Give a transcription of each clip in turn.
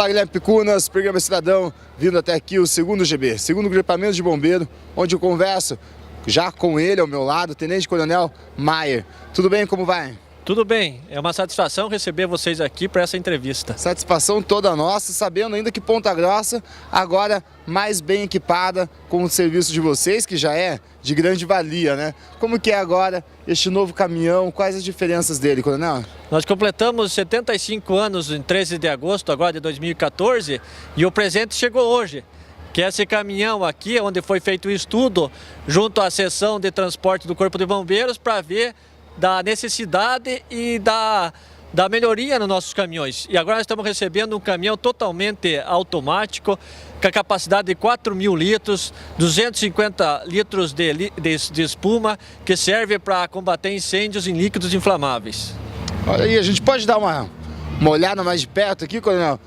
Olá, Guilherme Picunas, programa Cidadão, vindo até aqui o segundo GB, segundo grupamento de bombeiro, onde eu converso já com ele ao meu lado, Tenente Coronel Maier. Tudo bem, como vai? Tudo bem, é uma satisfação receber vocês aqui para essa entrevista. Satisfação toda nossa, sabendo ainda que Ponta Grossa agora mais bem equipada com o serviço de vocês, que já é de grande valia, né? Como que é agora este novo caminhão, quais as diferenças dele, Coronel? Nós completamos 75 anos em 13 de agosto agora de 2014 e o presente chegou hoje, que é esse caminhão aqui, onde foi feito o estudo junto à seção de transporte do Corpo de Bombeiros para ver da necessidade e da melhoria nos nossos caminhões. E agora nós estamos recebendo um caminhão totalmente automático, com a capacidade de 4.000 litros, 250 litros de espuma, que serve para combater incêndios em líquidos inflamáveis. Olha aí, a gente pode dar uma olhada mais de perto aqui, Coronel?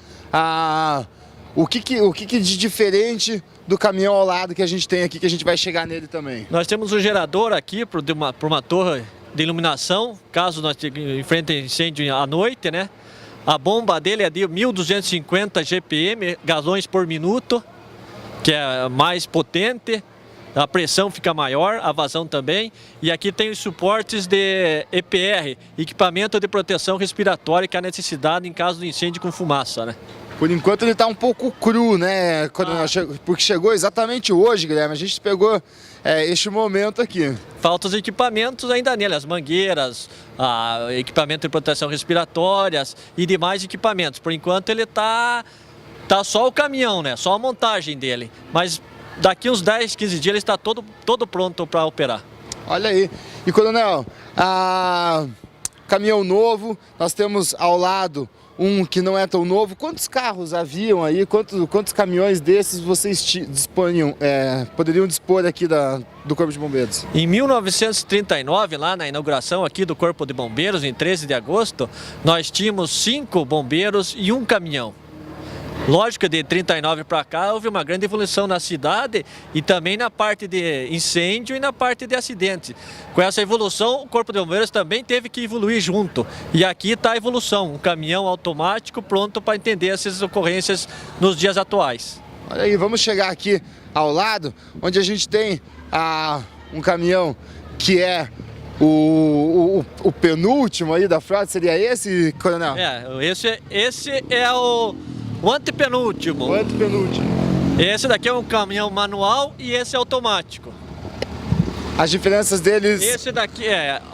O que de diferente do caminhão ao lado que a gente tem aqui, que a gente vai chegar nele também? Nós temos um gerador aqui para uma torre de iluminação, caso nós enfrentemos incêndio à noite, né? A bomba dele é de 1.250 GPM, galões por minuto, que é mais potente, a pressão fica maior, a vazão também. E aqui tem os suportes de EPR, equipamento de proteção respiratória, que é a necessidade em caso de incêndio com fumaça, né? Por enquanto ele está um pouco cru, né, porque chegou exatamente hoje, Guilherme, a gente pegou este momento aqui. Faltam os equipamentos ainda nele, as mangueiras, equipamento de proteção respiratórias e demais equipamentos. Por enquanto ele tá só o caminhão, né, só a montagem dele, mas daqui uns 10, 15 dias ele está todo pronto para operar. Olha aí, e Coronel, caminhão novo, nós temos ao lado um que não é tão novo. Quantos carros haviam aí? Quantos caminhões desses vocês poderiam dispor aqui do Corpo de Bombeiros? Em 1939, lá na inauguração aqui do Corpo de Bombeiros, em 13 de agosto, nós tínhamos 5 bombeiros e um caminhão. Lógico, de 39 para cá houve uma grande evolução na cidade e também na parte de incêndio e na parte de acidente. Com essa evolução, o Corpo de Bombeiros também teve que evoluir junto. E aqui está a evolução, um caminhão automático pronto para entender essas ocorrências nos dias atuais. Olha aí, vamos chegar aqui ao lado, onde a gente tem um caminhão que é o penúltimo aí da frota. Seria esse, Coronel? Esse é o antepenúltimo. O antepenúltimo. Esse daqui é um caminhão manual e esse é automático. As diferenças deles... Esse daqui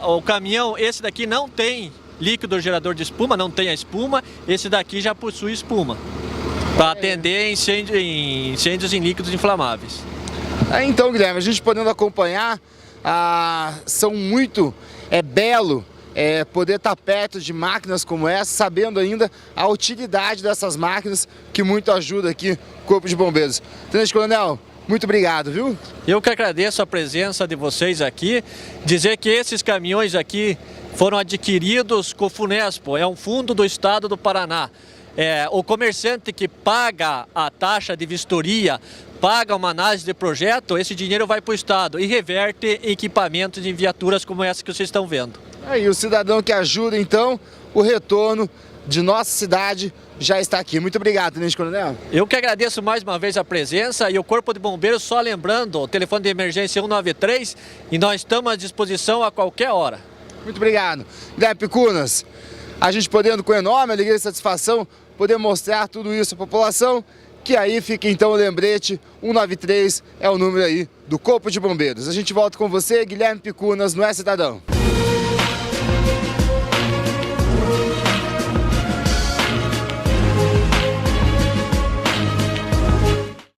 o caminhão, esse daqui não tem líquido gerador de espuma, não tem a espuma. Esse daqui já possui espuma, para atender incêndios em líquidos inflamáveis. Então, Guilherme, a gente podendo acompanhar, é belo poder estar perto de máquinas como essa, sabendo ainda a utilidade dessas máquinas, que muito ajuda aqui o Corpo de Bombeiros. Tenente Coronel, muito obrigado, viu? Eu que agradeço a presença de vocês aqui, dizer que esses caminhões aqui foram adquiridos com o Funespo, é um fundo do estado do Paraná. O comerciante que paga a taxa de vistoria, paga uma análise de projeto, esse dinheiro vai para o estado e reverte em equipamentos em viaturas como essa que vocês estão vendo. Aí o cidadão que ajuda, então, o retorno de nossa cidade já está aqui. Muito obrigado, Tenente Coronel. Eu que agradeço mais uma vez a presença e o Corpo de Bombeiros, só lembrando, o telefone de emergência 193 e nós estamos à disposição a qualquer hora. Muito obrigado. Guilherme Picunas, a gente podendo, com enorme alegria e satisfação, poder mostrar tudo isso à população, que aí fica então o lembrete, 193 é o número aí do Corpo de Bombeiros. A gente volta com você, Guilherme Picunas, no Cidadão.